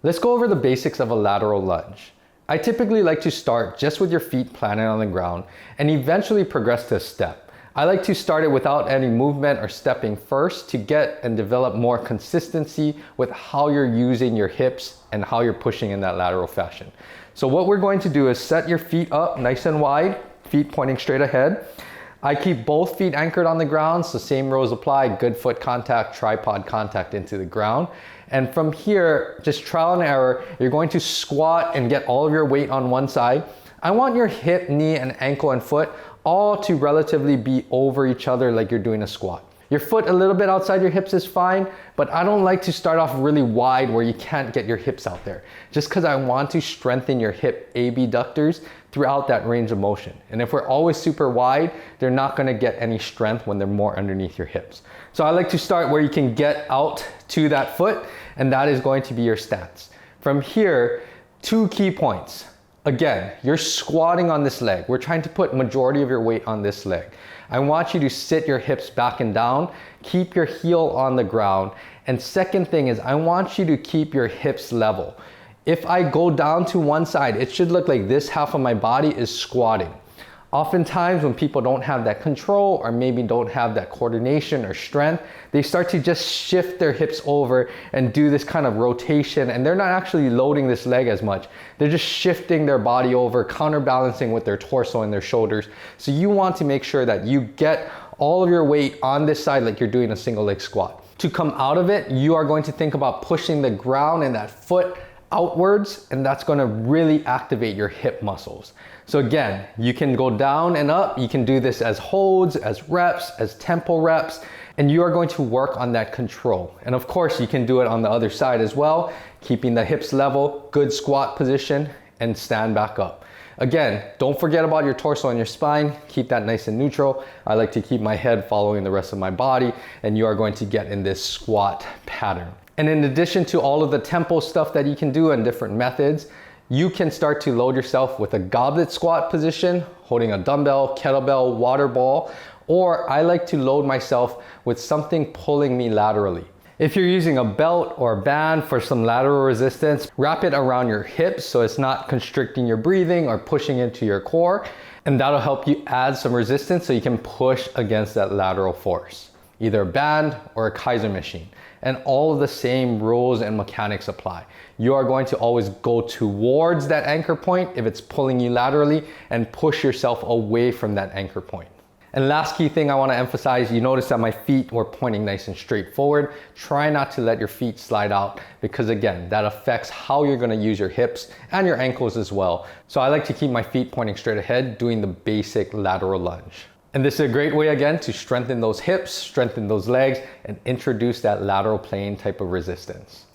Let's go over the basics of a lateral lunge. I typically like to start just with your feet planted on the ground and eventually progress to a step. I like to start it without any movement or stepping first to get and develop more consistency with how you're using your hips and how you're pushing in that lateral fashion. So what we're going to do is set your feet up nice and wide, feet pointing straight ahead. I keep both feet anchored on the ground, so same rules apply, good foot contact, tripod contact into the ground. And from here, just trial and error, you're going to squat and get all of your weight on one side. I want your hip, knee, and ankle and foot all to relatively be over each other like you're doing a squat. Your foot a little bit outside your hips is fine, but I don't like to start off really wide where you can't get your hips out there, just because I want to strengthen your hip abductors throughout that range of motion. And if we're always super wide, they're not gonna get any strength when they're more underneath your hips. So I like to start where you can get out to that foot, and that is going to be your stance. From here, 2 key points. Again, you're squatting on this leg. We're trying to put majority of your weight on this leg. I want you to sit your hips back and down, keep your heel on the ground. And second thing is I want you to keep your hips level. If I go down to one side, it should look like this half of my body is squatting. Oftentimes when people don't have that control or maybe don't have that coordination or strength, they start to just shift their hips over and do this kind of rotation, and they're not actually loading this leg as much. They're just shifting their body over, counterbalancing with their torso and their shoulders. So you want to make sure that you get all of your weight on this side like you're doing a single leg squat. To come out of it, you are going to think about pushing the ground and that foot outwards, and that's going to really activate your hip muscles. So again, you can go down and up. You can do this as holds, as reps, as tempo reps, and you are going to work on that control. And of course, you can do it on the other side as well, keeping the hips level, good squat position, and stand back up. Again, don't forget about your torso and your spine. Keep that nice and neutral. I like to keep my head following the rest of my body, and you are going to get in this squat pattern. And in addition to all of the tempo stuff that you can do and different methods, you can start to load yourself with a goblet squat position, holding a dumbbell, kettlebell, water ball, or I like to load myself with something pulling me laterally. If you're using a belt or a band for some lateral resistance, wrap it around your hips so it's not constricting your breathing or pushing into your core, and that'll help you add some resistance so you can push against that lateral force. Either a band or a Kaiser machine. And all of the same rules and mechanics apply. You are going to always go towards that anchor point if it's pulling you laterally, and push yourself away from that anchor point. And last key thing I want to emphasize, you notice that my feet were pointing nice and straight forward. Try not to let your feet slide out, because again, that affects how you're going to use your hips and your ankles as well. So I like to keep my feet pointing straight ahead, doing the basic lateral lunge. And this is a great way again to strengthen those hips, strengthen those legs, and introduce that lateral plane type of resistance.